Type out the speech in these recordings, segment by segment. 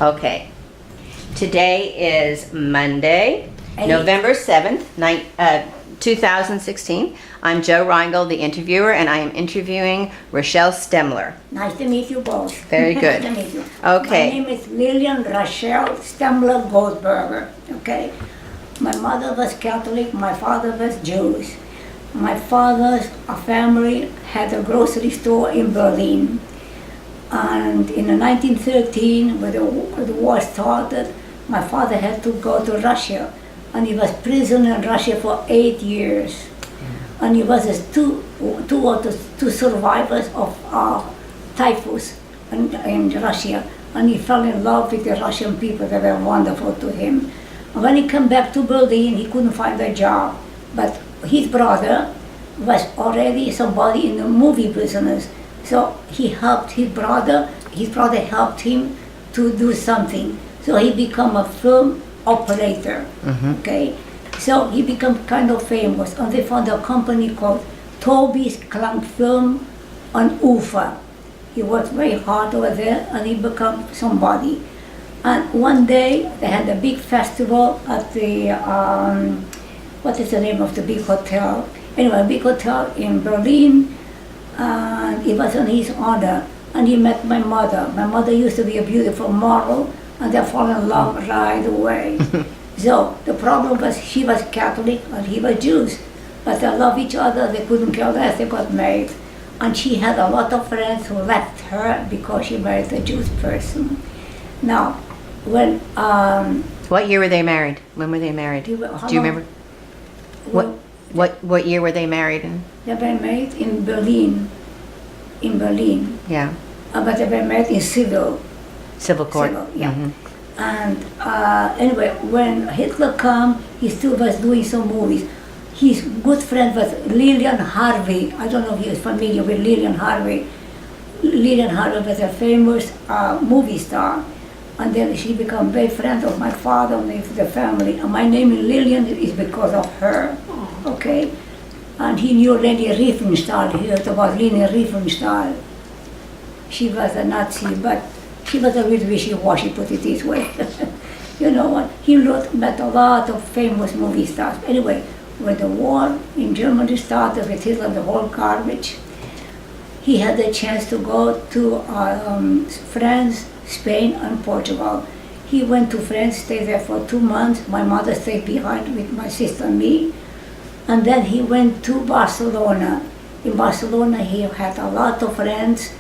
Okay. Today is Monday, November 7th, 2016. I'm Joe Reingold, the interviewer, and I am interviewing Rachelle Stemmler. Nice to meet you both. Very good. Nice to meet you. Okay. My name is Lillian Rachelle Stemmler Goldberger. Okay. My mother was Catholic, my father was Jewish. My father's family had a grocery store in Berlin. And in 1913, when the war started, my father had to go to Russia. And he was prisoner in Russia for 8 years. And he was two survivors of typhus in Russia. And he fell in love with the Russian people. They were wonderful to him. And when he came back to Berlin, he couldn't find a job. But his brother was already somebody in the movie business. So he helped his brother helped him to do something. So he became a film operator, okay? So he became kind of famous, and they found a company called Toby's Clank Film on Ufa. He worked very hard over there, and he became somebody. And one day, they had a big festival at the, what is the name of the big hotel? Anyway, a big hotel in Berlin, and it was in his honor, and he met my mother. My mother used to be a beautiful model, and they fell in love right away. So the problem was she was Catholic and he was Jewish, but they loved each other, they couldn't care less, they got married. And she had a lot of friends who left her because she married a Jewish person. Now, when... What year were they married? When were they married? Do you remember? What year were they married in? They were married in Berlin. In Berlin. Yeah. But they were married in civil. Civil court. Civil, yeah. And anyway, when Hitler came, he still was doing some movies. His good friend was Lillian Harvey. I don't know if you're familiar with Lillian Harvey. Lillian Harvey was a famous movie star. And then she became very friend of my father and the family. And my name in Lillian is because of her, okay? And he knew Leni Riefenstahl, he heard about Leni Riefenstahl. She was a Nazi, but she was a bit wishy-washy, put it this way. You know what? He met a lot of famous movie stars. Anyway, when the war in Germany started with Hitler, the whole garbage, he had a chance to go to France, Spain, and Portugal. He went to France, stayed there for 2 months. My mother stayed behind with my sister and me. And then he went to Barcelona. In Barcelona, he had a lot of friends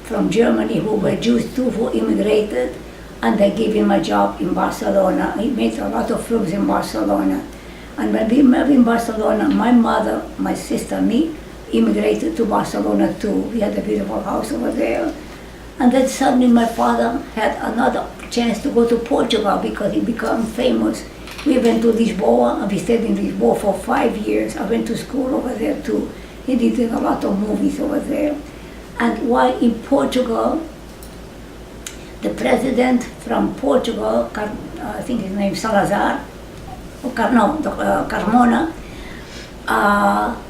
from Germany who were Jews too, who immigrated, and they gave him a job in Barcelona. He made a lot of films in Barcelona. And when we met in Barcelona, my mother, my sister, me, immigrated to Barcelona too. We had a beautiful house over there. And then suddenly my father had another chance to go to Portugal because he became famous. We went to Lisboa, and we stayed in Lisboa for 5 years. I went to school over there too. He did a lot of movies over there. And while in Portugal, the president from Portugal, I think his name is Salazar, Carmona,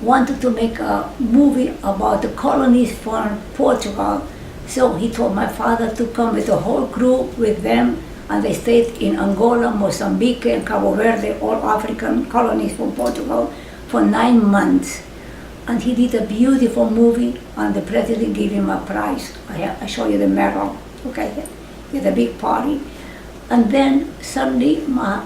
wanted to make a movie about the colonies from Portugal. So he told my father to come with the whole crew with them, and they stayed in Angola, Mozambique, and Cabo Verde, all African colonies from Portugal, for 9 months. And he did a beautiful movie, and the president gave him a prize. I show you the medal, okay? With a big party. And then suddenly, my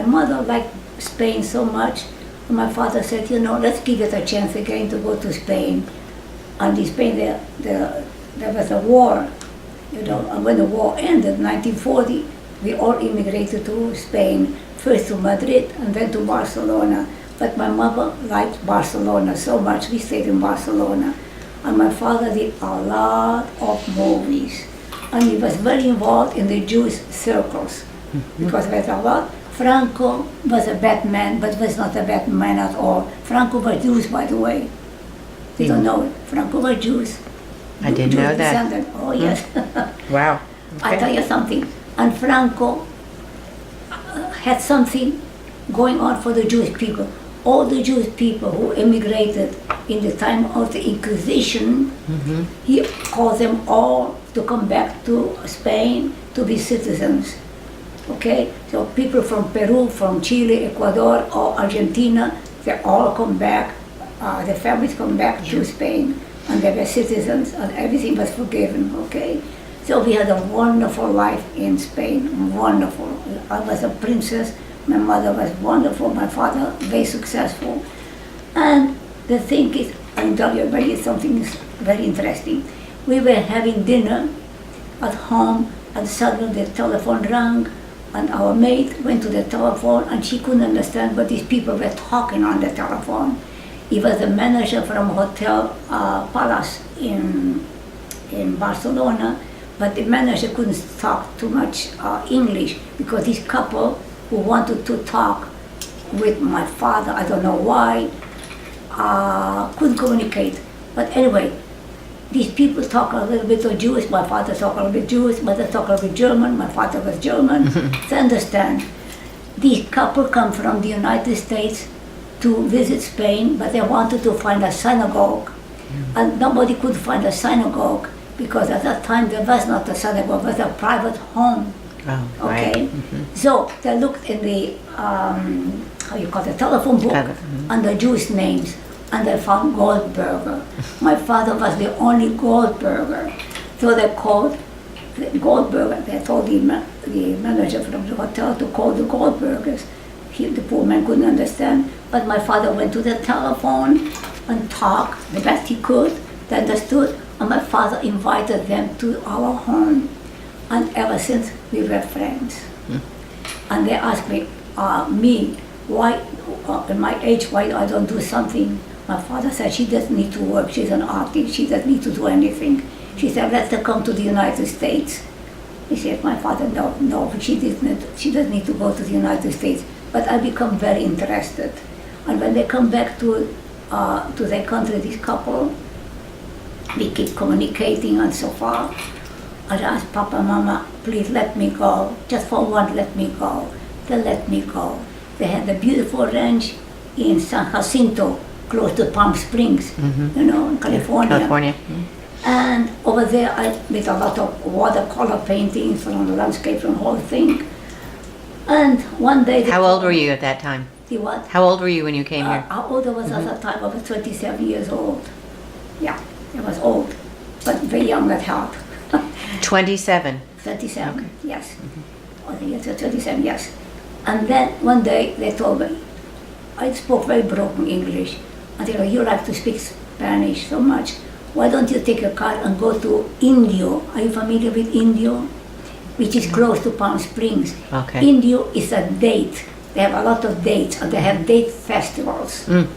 mother liked Spain so much, and my father said, you know, let's give it a chance again to go to Spain. And in Spain, there was a war, you know, and when the war ended, 1940, we all immigrated to Spain, first to Madrid and then to Barcelona. But my mother liked Barcelona so much, we stayed in Barcelona. And my father did a lot of movies. And he was very involved in the Jewish circles, because there's a lot. Franco was a bad man, but was not a bad man at all. Franco was Jewish, by the way. You don't know it. Franco was Jewish. I didn't know that. Descendant. Oh, yes. Wow. Okay. I'll tell you something. And Franco had something going on for the Jewish people. All the Jewish people who immigrated in the time of the Inquisition, he called them all to come back to Spain to be citizens. Okay, so people from Peru, from Chile, Ecuador, or Argentina, they all come back. The families come back to Spain, and they were citizens, and everything was forgiven. Okay, so we had a wonderful life in Spain. Wonderful. I was a princess. My mother was wonderful. My father very successful. And the thing is, I'll tell you about something very interesting. We were having dinner at home, and suddenly the telephone rang, and our maid went to the telephone, and she couldn't understand what these people were talking on the telephone. He was the manager from Hotel Palace in Barcelona, but the manager couldn't talk too much English, because this couple who wanted to talk with my father, I don't know why, couldn't communicate. But anyway, these people talk a little bit of Jewish. My father talked a little bit Jewish, mother talked a little bit German, my father was German. To understand, these couple come from the United States to visit Spain, but they wanted to find a synagogue. And nobody could find a synagogue, because at that time there was not a synagogue, it was a private home. Oh, Okay, right. so they looked in the how you call it, telephone book, and the Jewish names, and they found Goldberger. My father was the only Goldberger, so they called the Goldberger. They told the manager from the hotel to call the Goldbergers. The poor man couldn't understand, but my father went to the telephone and talked the best he could. They understood, and my father invited them to our home. And ever since, we were friends. And they asked me, why, at my age, why I don't do something? My father said, she doesn't need to work, she's an artist, she doesn't need to do anything. She said, let her come to the United States. He said, my father, no, she doesn't need to go to the United States. But I become very interested. And when they come back to their country, this couple, we keep communicating and so far. I asked Papa, Mama, please let me go. Just for one, let me go. They let me go. They had a beautiful ranch in San Jacinto, close to Palm Springs, you know, in California. California. And over there, I did a lot of watercolor paintings from the landscape and the whole thing. And one day... How old were you at that time? The what? How old were you when you came here? How old I was at that time? I was 27 years old. Yeah, I was old, but very young at heart. 27. 37, Okay. yes. I think it's 37, yes. And then one day they told me, I spoke very broken English, and they go, you like to speak Spanish so much, why don't you take a car and go to Indio? Are you familiar with Indio? Which is close to Palm Springs. Okay. Indio is a date. They have a lot of dates, and they have date festivals. And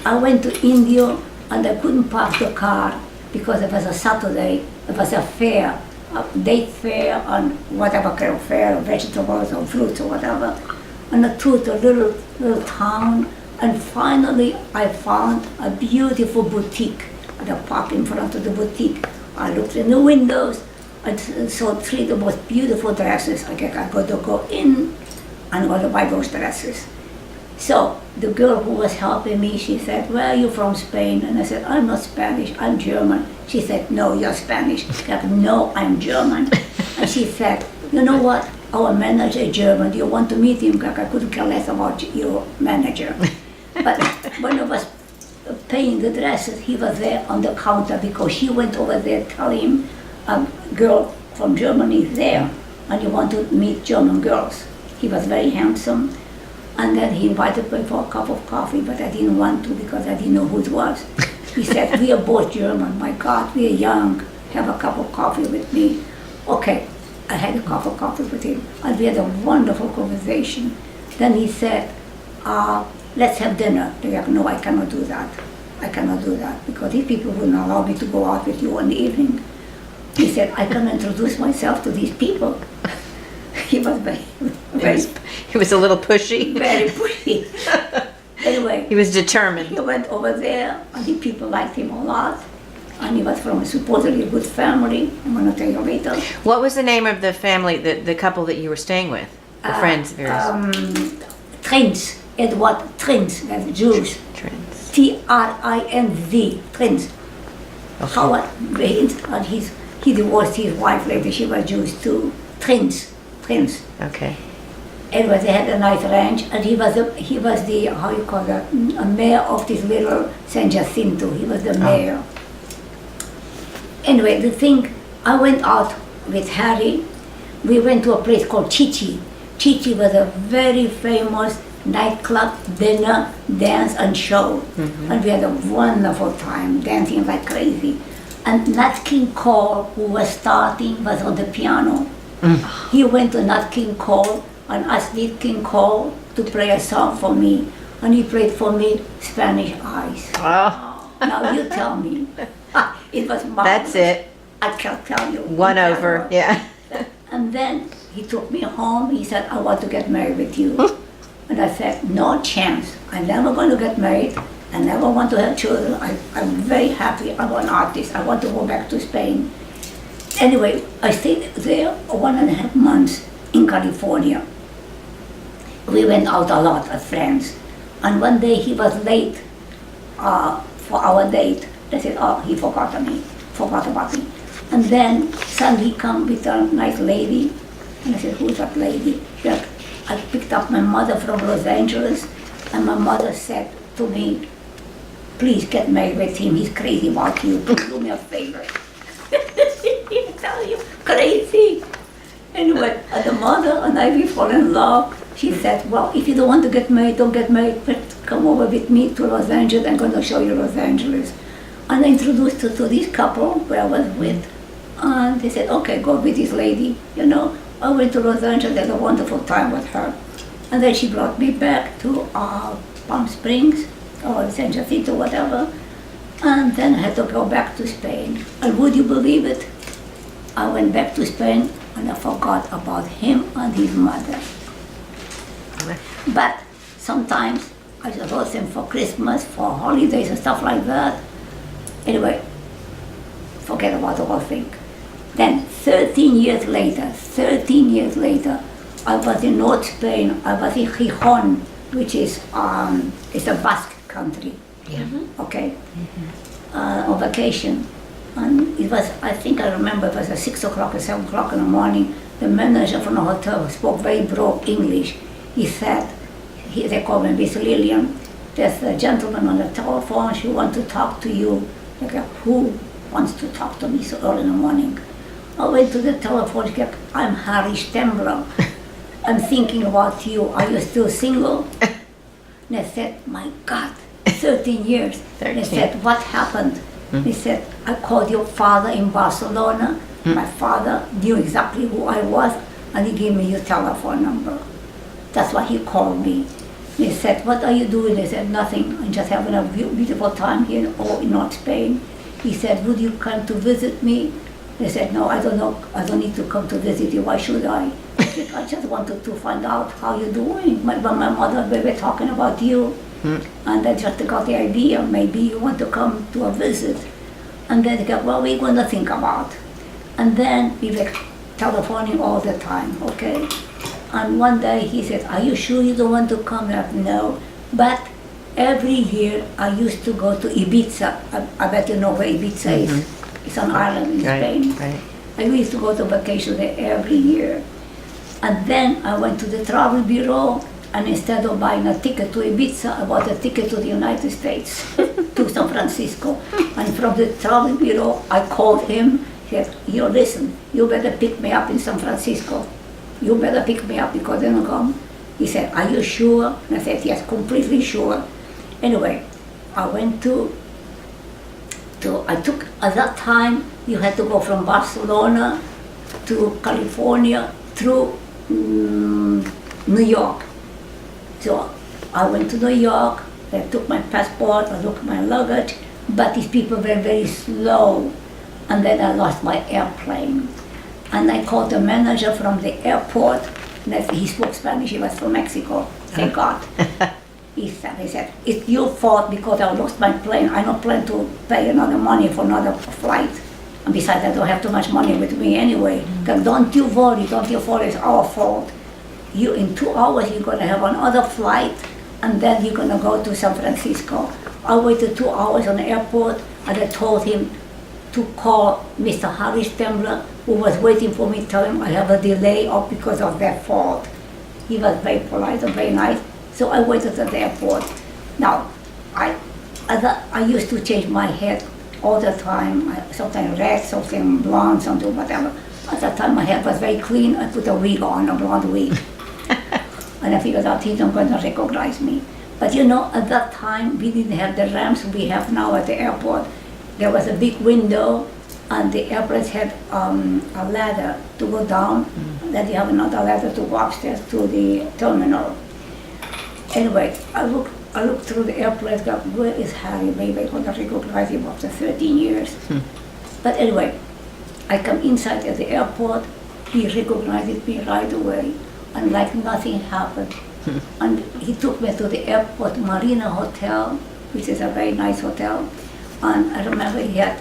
I went to Indio, and I couldn't park the car because it was a Saturday. It was a fair, a date fair, and whatever kind of fair, vegetables or fruits or whatever. And I took a little town, and finally I found a beautiful boutique. And I parked in front of the boutique. I looked in the windows. I saw three of the most beautiful dresses. I got to go in and go to buy those dresses. So the girl who was helping me, she said, where are you from, Spain? And I said, I'm not Spanish, I'm German. She said, no, you're Spanish. I said, no, I'm German. And she said, you know what, our manager is German. Do you want to meet him? I couldn't care less about your manager. But when I was paying the dresses, he was there on the counter because she went over there telling him, a girl from Germany is there, and you want to meet German girls. He was very handsome. And then he invited me for a cup of coffee, but I didn't want to because I didn't know who it was. He said, we are both German, my God, we are young, have a cup of coffee with me. Okay, I had a cup of coffee with him, and we had a wonderful conversation. Then he said, let's have dinner. They said, no, I cannot do that. I cannot do that, because these people wouldn't allow me to go out with you in the evening. He said, I can introduce myself to these people. He was He was a little pushy. very pretty. Anyway, He was determined. he went over there, and the people liked him a lot. And he was from a supposedly good family. I'm going to tell you later. What was the name of the family, the couple that you were staying with? The friends of yours? Trins, Edward Trins, that's Jews. Trends. Trinz, Trins. Okay. Howard Trins, and He divorced his wife later. She was Jewish too. Twins. Okay. Anyway, they had a nice ranch, and he was the how you call that, a mayor of this little San Jacinto. He was the mayor. Anyway, the thing, I went out with Harry. We went to a place called Chichi. Chichi was a very famous nightclub, dinner, dance, and show. And we had a wonderful time, dancing like crazy. And Nat King Cole, who was starting, was on the piano. He went to Nat King Cole and asked Nat King Cole to play a song for me. And he played for me Spanish Eyes. Oh, Now you tell me. It was marvelous. that's it. I can't tell you. One over. Yeah. And then he took me home. He said, I want to get married with you. And I said, no chance. I'm never going to get married. I never want to have children. I'm very happy. I'm an artist. I want to go back to Spain. Anyway, I stayed there 1.5 months in California. We went out a lot as friends. And one day he was late for our date. They said, oh, he forgot about me. And then suddenly he come with a nice lady. And I said, who's that lady? She said, I picked up my mother from Los Angeles, and my mother said to me, please get married with him. He's crazy about you. Please do me a favor. I tell you, crazy. Anyway, and the mother and I, we fall in love. She said, well, if you don't want to get married, don't get married, but come over with me to Los Angeles. I'm going to show you Los Angeles. And I introduced her to this couple where I was with. And they said, okay, go with this lady, you know. I went to Los Angeles, had a wonderful time with her. And then she brought me back to Palm Springs, or San Jacinto, whatever. And then I had to go back to Spain. And would you believe it? I went back to Spain and I forgot about him and his mother. But sometimes I just host him for Christmas, for holidays and stuff like that. Anyway, forget about the whole thing. Then 13 years later, I was in North Spain. I was in Gijón, which is it's a Basque country. Yeah. Okay, on vacation. And it was, I think I remember, it was at 6 o'clock or 7 o'clock in the morning. The manager from the hotel spoke very broke English. He said, they called me Miss Lillian, there's a gentleman on the telephone, she wants to talk to you. I go, who wants to talk to me so early in the morning? I went to the telephone, she kept, I'm Harry Stemmler. I'm thinking about you, are you still single? And I said, my God, 13 years. 13. They said, what happened? He said, I called your father in Barcelona. My father knew exactly who I was, and he gave me your telephone number. That's why he called me. They said, what are you doing? I said, nothing. I'm just having a beautiful time here in North Spain. He said, would you come to visit me? They said, no, I don't know. I don't need to come to visit you. Why should I? I said, I just wanted to find out how you're doing. My mother, we were talking about you. And I just got the idea, maybe you want to come to a visit. And then they go, well, we're going to think about. And then we were telephoning all the time, okay? And one day he said, are you sure you don't want to come? I said, no. But every year I used to go to Ibiza. I bet you know where Ibiza is. It's an island in Spain. Right. I used to go to vacation there every year. And then I went to the travel bureau, and instead of buying a ticket to Ibiza, I bought a ticket to the United States, to San Francisco. And from the travel bureau, I called him. He said, you listen, you better pick me up in San Francisco. You better pick me up because then I'll come. He said, are you sure? And I said, yes, completely sure. Anyway, I went at that time, you had to go from Barcelona to California through New York. So I went to New York, I took my passport, I took my luggage, but these people were very slow. And then I lost my airplane. And I called the manager from the airport, and he spoke Spanish, he was from Mexico, thank God. He said, it's your fault because I lost my plane. I don't plan to pay another money for another flight. And besides, I don't have too much money with me anyway. Don't you worry, it's our fault. In 2 hours, you're going to have another flight, and then you're going to go to San Francisco. I waited 2 hours on the airport, and I told him, to call Mr. Harry Stemmler, who was waiting for me, tell him I have a delay or because of their fault. He was very polite and very nice, so I waited at the airport. Now, I used to change my hair all the time, sometimes red, sometimes blonde, something whatever. At that time my hair was very clean, I put a wig on, a blonde wig. And I figured out he's not going to recognize me. But you know, at that time we didn't have the ramps we have now at the airport. There was a big window and the airplanes had a ladder to go down, then you have another ladder to go upstairs to the terminal. Anyway, I looked through the airplane, got, where is Harry? Maybe I couldn't recognize him after 13 years. But anyway, I come inside at the airport, he recognized me right away, and like nothing happened. And he took me to the airport Marina Hotel, which is a very nice hotel. And I remember he had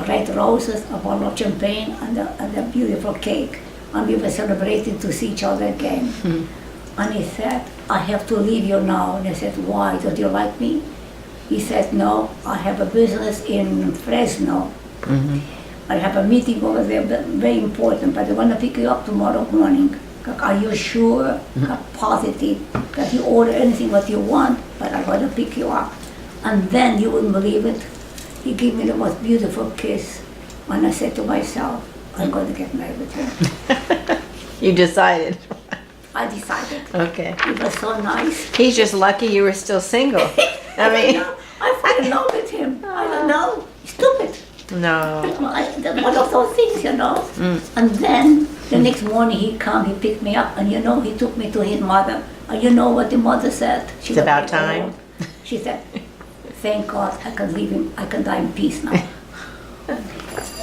red roses, a bottle of champagne, and a beautiful cake. And we were celebrating to see each other again. And he said, I have to leave you now. And I said, why? Don't you like me? He said, no, I have a business in Fresno. I have a meeting over there, very important, but I want to pick you up tomorrow morning. Are you sure? Positive that you order anything what you want, but I'm going to pick you up. And then you wouldn't believe it. He gave me the most beautiful kiss. And I said to myself, I'm going to get married with him. You decided. I decided. Okay. It was so nice. He's just lucky you were still single. I mean, I fell in love with him. I don't know. Stupid. no. One of those things, you know. And then the next morning he picked me up, and you know, he took me to his mother. And you know what the mother said? She It's about was time. old. She said, thank God I can leave him, I can die in peace now.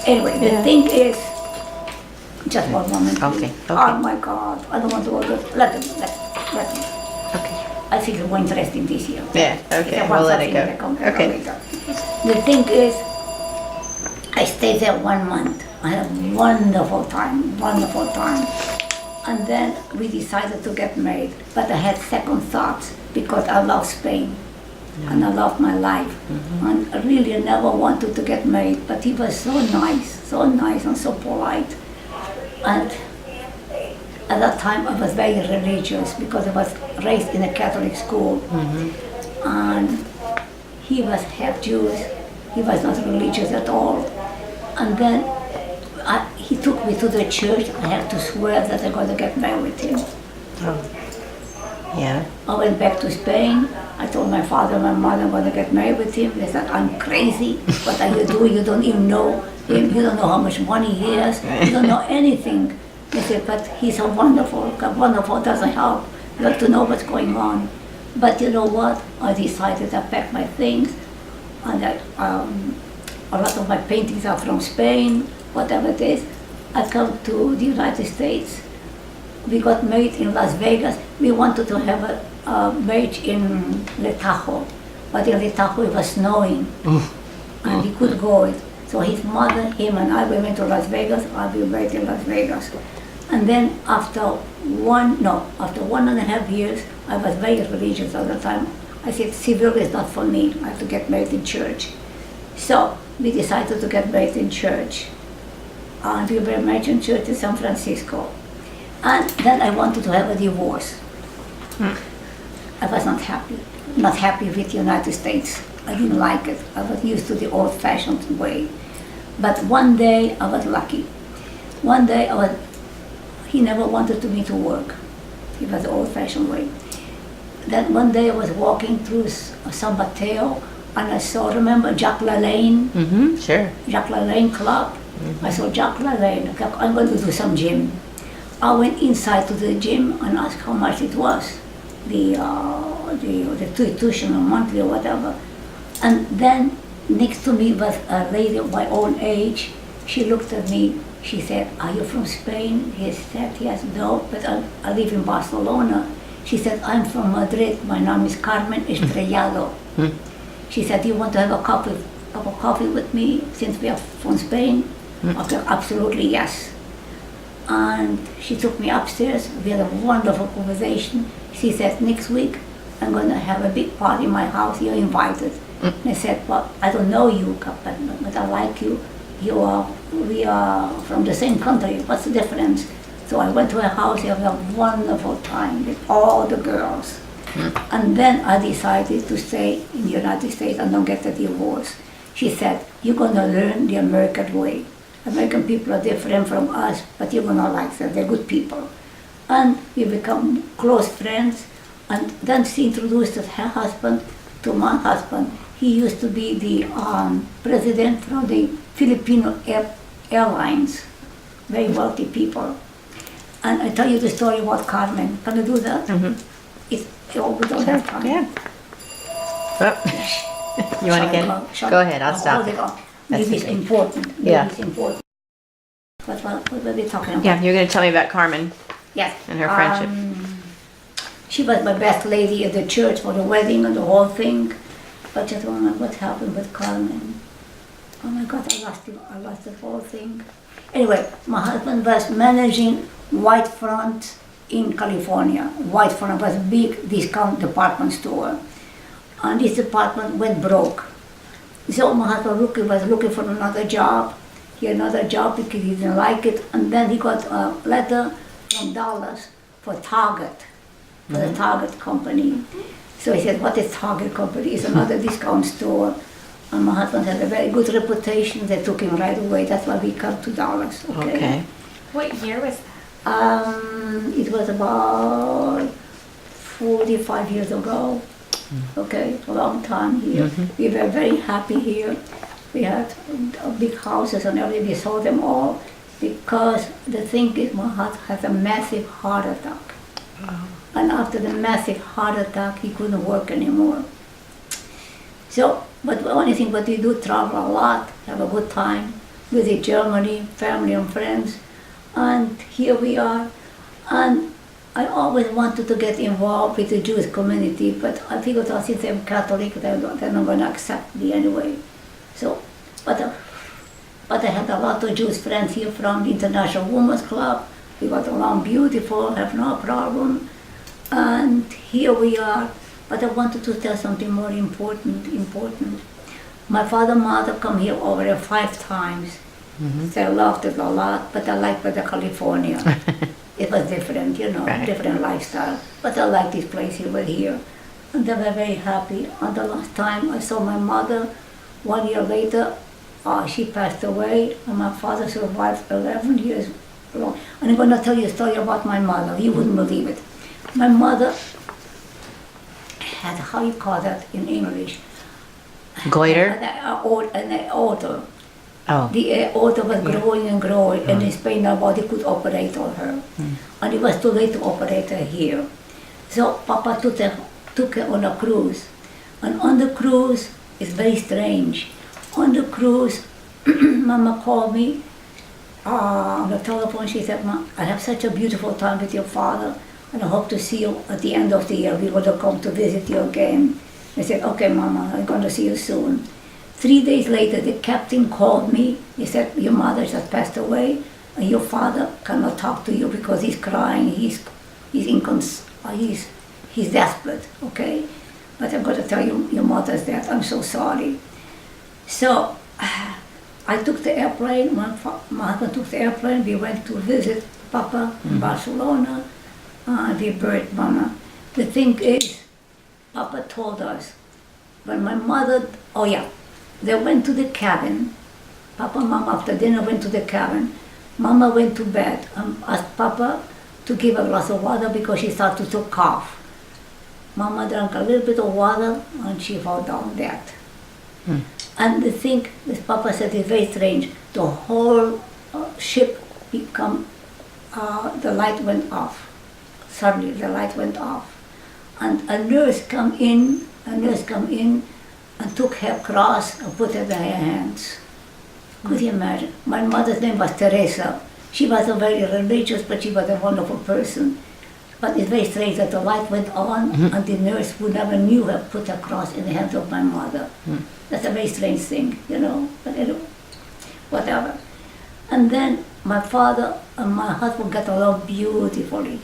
Anyway, the thing is, just one moment. Okay, please. okay. Oh my God, I don't want to go to, let him. Okay. I think it's more interesting this year. Yeah, okay, It's a we'll let it wonderful go. thing that Okay. comes later. The thing is, I stayed there 1 month. I had a wonderful time. And then we decided to get married. But I had second thoughts because I love Spain. And I loved my life. And I really never wanted to get married. But he was so nice and so polite. And at that time I was very religious because I was raised in a Catholic school. And he was half Jewish. He was not religious at all. And then he took me to the church. I had to swear that I'm going to get married with him. Yeah. I went back to Spain. I told my father and my mother I'm going to get married with him. They said, I'm crazy. What are you doing? You don't even know him. You don't know how much money he has. You don't know anything. They said, but he's so wonderful. Wonderful doesn't help. You have to know what's going on. But you know what? I decided I packed my things. And a lot of my paintings are from Spain, whatever it is. I come to the United States. We got married in Las Vegas. We wanted to have a marriage in Le Tahoe, but in Le Tahoe it was snowing, and we could go it. So his mother, him, and I, we went to Las Vegas. I'll be married in Las Vegas. And then after 1.5 years, I was very religious all the time. I said, civil is not for me. I have to get married in church. So we decided to get married in church. And we were married in church in San Francisco. And then I wanted to have a divorce. I was not happy with the United States. I didn't like it. I was used to the old-fashioned way. But one day I was lucky. One day he never wanted me to work. It was the old-fashioned way. Then one day I was walking through San Mateo, and I saw, remember Jacques Lalanne? Sure. Jacques Lalanne Club. I saw Jacques Lalanne. I'm going to do some gym. I went inside to the gym and asked how much it was, the tuition or monthly or whatever. And then next to me was a lady of my own age. She looked at me. She said, "Are you from Spain?" He said, "Yes." "No, but I live in Barcelona." She said, "I'm from Madrid. My name is Carmen Estrellado." She said, "Do you want to have a cup of coffee with me since we are from Spain?" I said, "Absolutely, yes." And she took me upstairs. We had a wonderful conversation. She said, "Next week, I'm going to have a big party in my house. You're invited." And I said, "Well, I don't know you, but I like you." we are from the same country. What's the difference? So I went to her house. We had a wonderful time with all the girls. And then I decided to stay in the United States and don't get a divorce. She said, you're gonna learn the American way. American people are different from us, but you're gonna like them, they're good people. And we become close friends, and then she introduced her husband to my husband. He used to be the president from the Filipino Airlines, very wealthy people. And I tell you the story about Carmen. Can I do that? We don't have time. Yeah. Oh. You want to get? Go ahead. I'll stop. Maybe it's important. Maybe Yeah. it's important. What were we talking about? Yeah, you're going to tell me about Carmen Yes. and her friendship. She was my best lady at the church for the wedding and the whole thing. But I don't know what happened with Carmen. Oh my God, I lost the whole thing. Anyway, my husband was managing White Front in California. White Front was a big discount department store. And this department went broke. So my husband was looking for another job. He had another job because he didn't like it. And then he got a letter from Dallas for Target, for the Target company. So he said, what is Target company? It's another discount store. And my husband had a very good reputation. They took him right away. That's why we come to Dallas. Okay. What year was that? It was about 45 years ago. Okay, a long time here. We were very happy here. We had big houses and everything. We sold them all because the thing is, my husband had a massive heart attack. And after the massive heart attack, he couldn't work anymore. So, but the only thing what we do, travel a lot, have a good time, visit Germany, family and friends, and here we are. And I always wanted to get involved with the Jewish community, but I figured out since I'm Catholic, they're not going to accept me anyway. So, but I had a lot of Jewish friends here from the International Women's Club. We got along beautiful, have no problem. And here we are. But I wanted to tell something more important. My father and mother come here over 5 times. They loved it a lot, but I like better California. It was different, Right. different lifestyle. But I like this place over here. And they were very happy. And the last time I saw my mother, 1 year later, she passed away, and my father survived 11 years long. And I'm going to tell you a story about my mother. You wouldn't believe it. My mother had, how you call that in English? Goiter? An auto. Oh. The auto was growing and growing, and in Spain nobody could operate on her. And it was too late to operate her here. So Papa took her on a cruise. And on the cruise, it's very strange. On the cruise, Mama called me on the telephone. She said, "Ma, I have such a beautiful time with your father, and I hope to see you at the end of the year. We're going to come to visit you again." I said, "Okay, Mama, I'm going to see you soon." 3 days later, the captain called me. He said, "Your mother just passed away, and your father cannot talk to you because he's crying. He's desperate, okay? But I'm going to tell you, your mother's dead. I'm so sorry." So I took the airplane. My husband took the airplane. We went to visit Papa in Barcelona. We buried Mama. The thing is, Papa told us when my mother, they went to the cabin. Papa and Mama after dinner went to the cabin. Mama went to bed and asked Papa to give a glass of water because she started to cough. Mama drank a little bit of water and she fell down dead. And the thing, as Papa said, is very strange. The whole ship the light went off. Suddenly the light went off. And a nurse come in and took her cross and put it in her hands. Could you imagine? My mother's name was Teresa. She wasn't very religious, but she was a wonderful person. But it's very strange that the light went on and the nurse who never knew her put her cross in the hands of my mother. That's a very strange thing, but whatever. And then my father and my husband got along beautifully.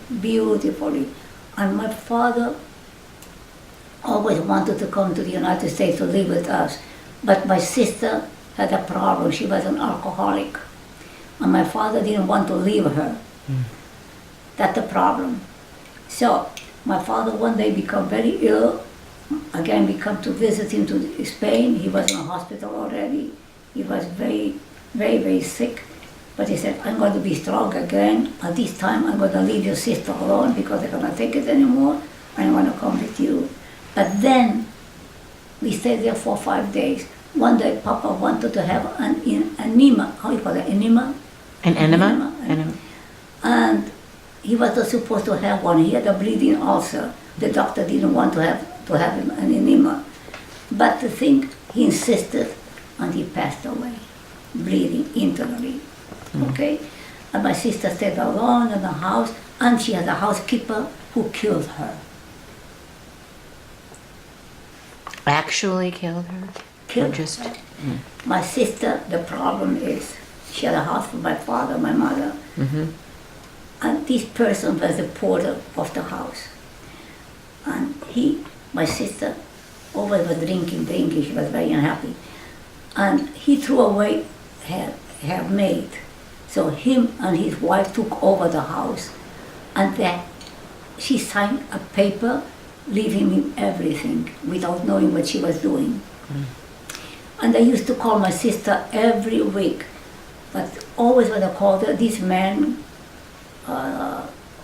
And my father always wanted to come to the United States to live with us. But my sister had a problem. She was an alcoholic. And my father didn't want to leave her. That's the problem. So my father one day became very ill. Again, we come to visit him to Spain. He was in a hospital already. He was very, very, very sick. But he said, I'm going to be strong again. At this time, I'm going to leave your sister alone because I cannot take it anymore. I want to come with you. But then we stayed there for 5 days. One day, Papa wanted to have an enema. How you call it? Enema? An enema? Enema. And he was not supposed to have one. He had a bleeding ulcer. The doctor didn't want to have him an enema. But the thing, he insisted, and he passed away, bleeding internally. Okay? And my sister stayed alone in the house, and she had a housekeeper who killed her. Actually killed her? Killed Or just? her. My sister, the problem is, she had a house for my father, my mother, and this person was the porter of the house. And my sister, always was drinking, she was very unhappy. And he threw away her maid. So him and his wife took over the house, and then she signed a paper leaving him everything without knowing what she was doing. And I used to call my sister every week, but always when I called her, this man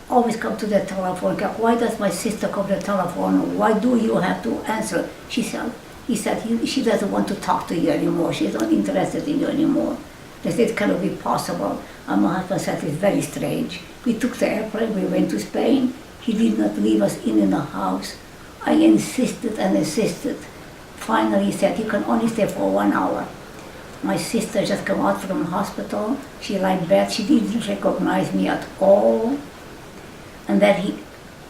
always come to the telephone. Why does my sister come to the telephone? Why do you have to answer? He said, she doesn't want to talk to you anymore. She's not interested in you anymore. They said, it cannot be possible. And my husband said, it's very strange. We took the airplane, we went to Spain. He did not leave us in the house. I insisted and insisted. Finally, he said, you can only stay for 1 hour. My sister just came out from the hospital. She lay in bed. She didn't recognize me at all. And then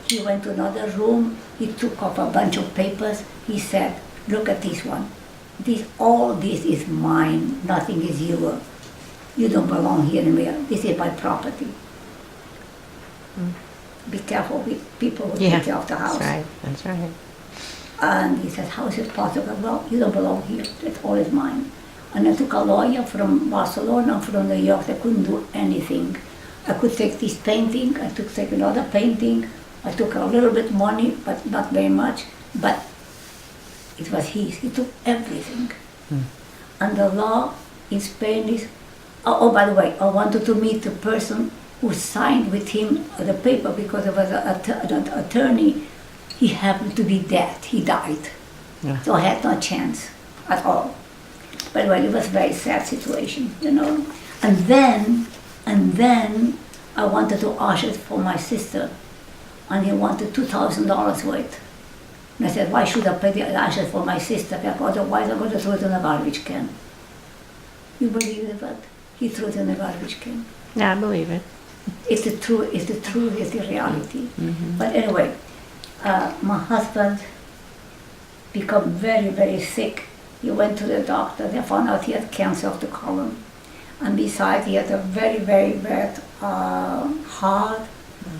he went to another room. He took off a bunch of papers. He said, look at this one. All this is mine. Nothing is yours. You don't belong here anymore. This is my property. Be careful with people who take care of the house. That's right. And he said, how is it possible? Well, you don't belong here. That's all is mine. And I took a lawyer from Barcelona, from New York. They couldn't do anything. I could take this painting. I took take another painting. I took a little bit money, but not very much. But it was his. He took everything. And the law in Spain is, oh, by the way, I wanted to meet the person who signed with him the paper because there was an attorney. He happened to be dead. He died. Yeah. So I had no chance at all. But well, it was a very sad situation, you know. And then I wanted to usher for my sister, and he wanted $2,000 worth. And I said, why should I pay the ashes for my sister? Because otherwise I'm going to throw it in a garbage can. You believe that? He threw it in a garbage can. Yeah, I believe it. It's the truth, it's the reality. But anyway, my husband became very, very sick. He went to the doctor. They found out he had cancer of the colon. And besides, he had a very, very bad heart.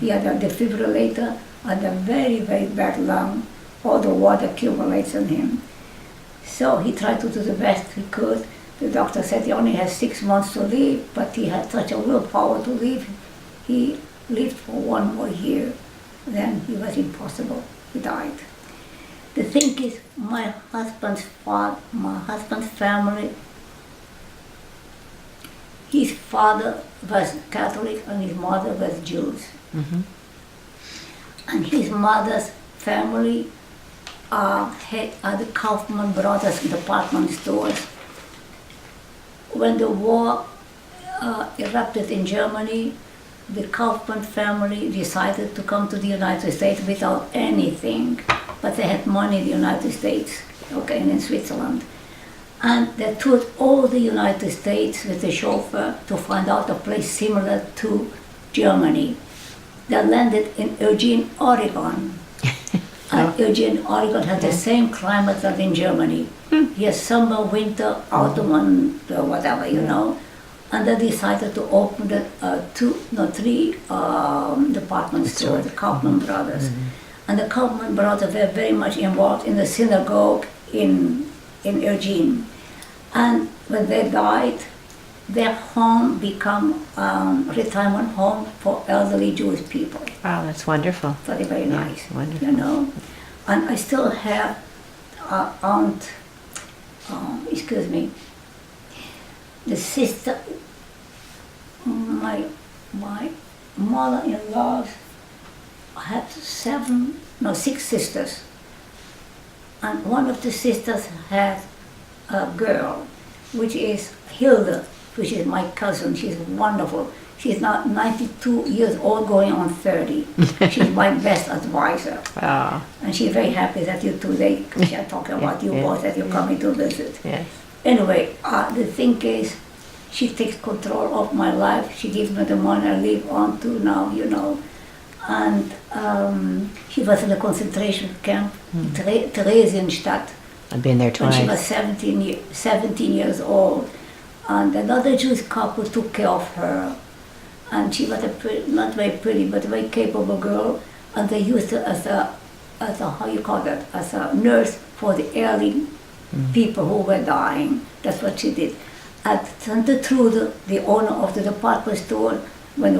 He had a defibrillator and a very, very bad lung. All the water accumulates in him. So he tried to do the best he could. The doctor said he only has 6 months to live, but he had such a willpower to live. He lived for 1 more year. Then he was impossible. He died. The thing is, my husband's family, his father was Catholic and his mother was Jews. And his mother's family had the Kaufman brothers department stores. When the war erupted in Germany, the Kaufman family decided to come to the United States without anything, but they had money in the United States, okay, and in Switzerland. And they toured all the United States with the chauffeur to find out a place similar to Germany. They landed in Eugene, Oregon. And Eugene, Oregon has the same climate as in Germany. He has summer, winter, autumn, and whatever, you know. And they decided to open three department stores, the Kaufman brothers. And the Kaufman brothers were very much involved in the synagogue in Eugene. And when they died, their home become retirement home for elderly Jewish people. Wow, that's wonderful. Very, very Yeah, nice. wonderful. You know, and I still have aunt. Excuse me. The sister, my mother-in-law had 6 sisters, and one of the sisters had a girl, which is Hilda, which is my cousin. She's wonderful. She's now 92 years old, going on 30. She's my best advisor. Oh, And she's very happy that you today are talking about you Yeah. both, that you're coming to visit. yes. Anyway, the thing is, she takes control of my life. She gives me the money I live on to now, you know. And she was in a concentration camp in Theresienstadt. I've been there When she was twice. 17 years old. And another Jewish couple took care of her. And she was not very pretty, but a very capable girl. And they used her as a how you call that, as a nurse for the ailing people who were dying. That's what she did. And Tante Trude, the owner of the department store, when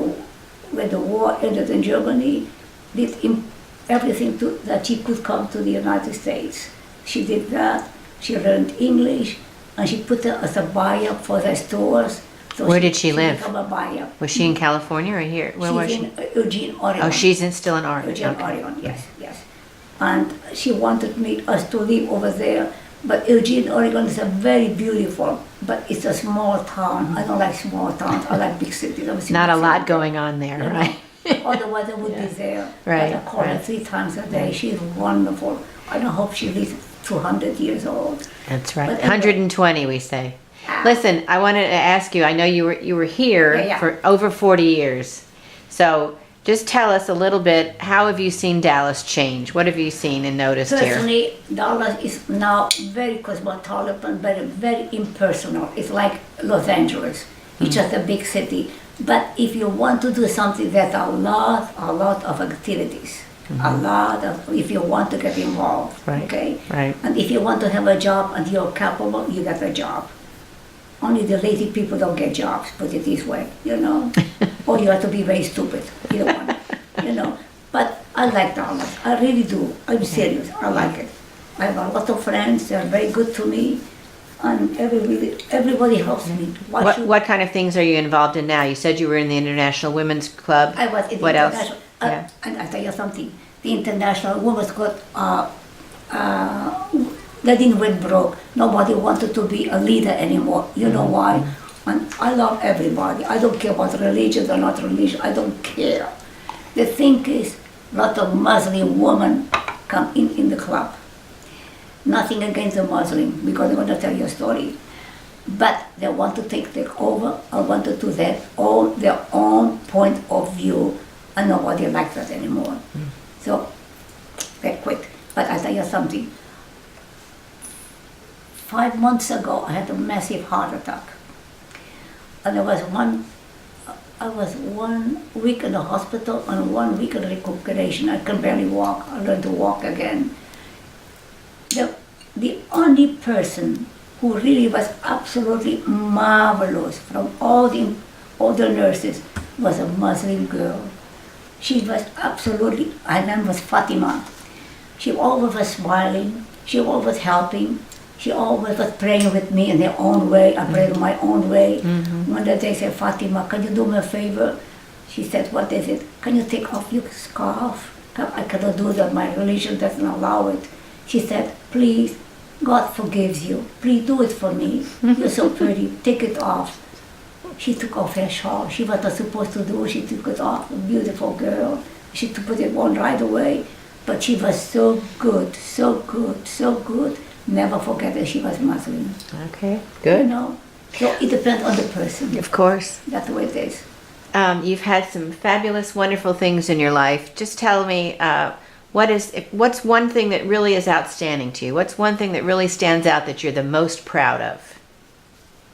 the war ended in Germany, did everything that she could come to the United States. She did that. She learned English, and she put her as a buyer for their stores. So Where did she live? Became a buyer. Was she in California or here? Where was She's she? in Eugene, Oregon. Oh, she's still in Oregon. Eugene, Okay. Oregon, yes, yes. And she wanted us to live over there. But Eugene, Oregon is a very beautiful, but it's a small town. I don't like small towns. I like big cities. Not a lot going on there, right? Otherwise, I would be there. Right, But I call her right. 3 times a day. She's wonderful. I don't hope she lives 200 years old. That's right. But anyway. 120, we say. Listen, I wanted to ask you. I know you were here Yeah. for over 40 years. So just tell us a little bit. How have you seen Dallas change? What have you seen and noticed here? Personally, Dallas is now very cosmopolitan, but very impersonal. It's like Los Angeles. It's just a big city. But if you want to do something, there's a lot of activities. A lot of, if you want to get involved, Right, okay? right. And if you want to have a job and you're capable, you get a job. Only the lazy people don't get jobs, put it this way, you know? Or you have to be very stupid, either one, you know? But I like Dallas, I really do. I'm serious, I like it. I have a lot of friends, they're very good to me, and everybody helps me. What kind of things are you involved in now? You said you were in the International Women's Club. I was in the What else? international, Yeah. and I tell you something, the International Women's Club, they didn't went broke. Nobody wanted to be a leader anymore. You know why? And I love everybody. I don't care about religion or not religion. I don't care. The thing is, a lot of Muslim women come in the club. Nothing against the Muslim, because they're going to tell you a story. But they want to take over, or want to do their own point of view, and nobody likes that anymore. So they quit. But I tell you something. 5 months ago, I had a massive heart attack. And I was 1 week in the hospital and 1 week in recuperation. I can barely walk. I learned to walk again. The only person who really was absolutely marvelous from all the nurses was a Muslim girl. She was absolutely, her name was Fatima. She always was smiling, she always was helping, she always was praying with me in her own way. I prayed in my own way. One day they said, Fatima, can you do me a favor? She said, what is it? Can you take off your scarf? I cannot do that, my religion doesn't allow it. She said, please, God forgives you. Please do it for me. You're so pretty, take it off. She took off her shawl. She was not supposed to do. She took it off. A beautiful girl. She put it on right away. But she was so good, so good, so good. Never forget that she was Muslim. Okay, You good. know? So it depends on the person. Of course. That's the way it is. You've had some fabulous, wonderful things in your life. Just tell me, what's one thing that really is outstanding to you? What's one thing that really stands out that you're the most proud of?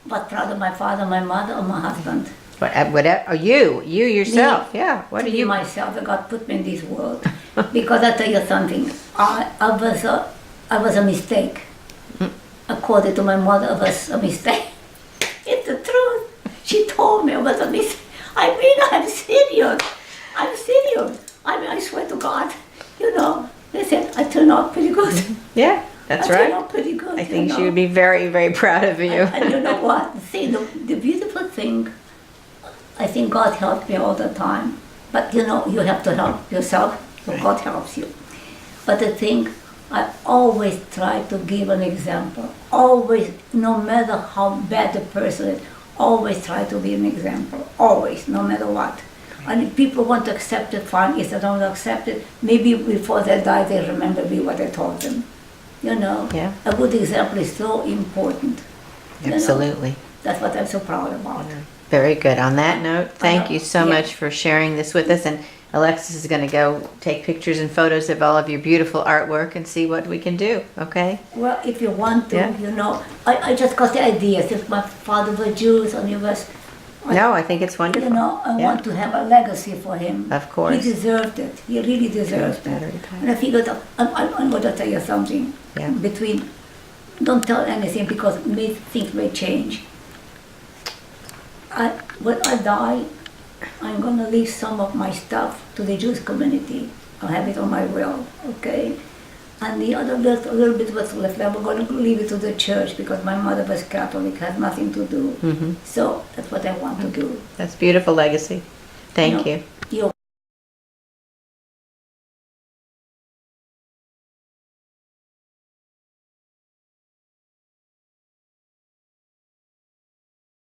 But proud of my father, my mother, or my husband. Or you yourself. Me. Yeah. What To are be you? myself, that God put me in this world. Because I tell you something, I was a mistake. according to my mother, it was a mistake. It's the truth. She told me it was a mistake. I mean, I'm serious. I'm serious. I mean, I swear to God. You know, they said I turned out pretty good. Yeah, that's I turned right. out pretty good. I think she would be very, very proud of you. And you know what? See, the beautiful thing, I think God helped me all the time. But you know, you have to help yourself, so Right. God helps you. But the thing, I always try to give an example. Always, no matter how bad the person is, always try to be an example. Always, no matter what. And if people want to accept it, fine. If they don't accept it, maybe before they die, they remember me what I told them. You know, Yeah. a good example is so important. You know? Absolutely. That's what I'm so proud about. Very good. On that note, thank you so Yeah. much for sharing this with us. And Alexis is going to go take pictures and photos of all of your beautiful artwork and see what we can do. Okay? Well, if you want to, Yeah. you know, I just got the idea. Since my father was Jewish and he was, No, I think it's wonderful. you know, I Yeah. want to have a legacy for him. Of course. He deserved it. He really deserved it. Battery pack. And I figured, I'm going to tell you something. Yeah. Between, don't tell anything because things may change. When I die, I'm going to leave some of my stuff to the Jewish community. I'll have it on my will, okay? And the other little bit what's left, I'm going to leave it to the church because my mother was Catholic, has nothing to do. Mhm. So that's what I want to do. That's beautiful legacy. Thank know, you.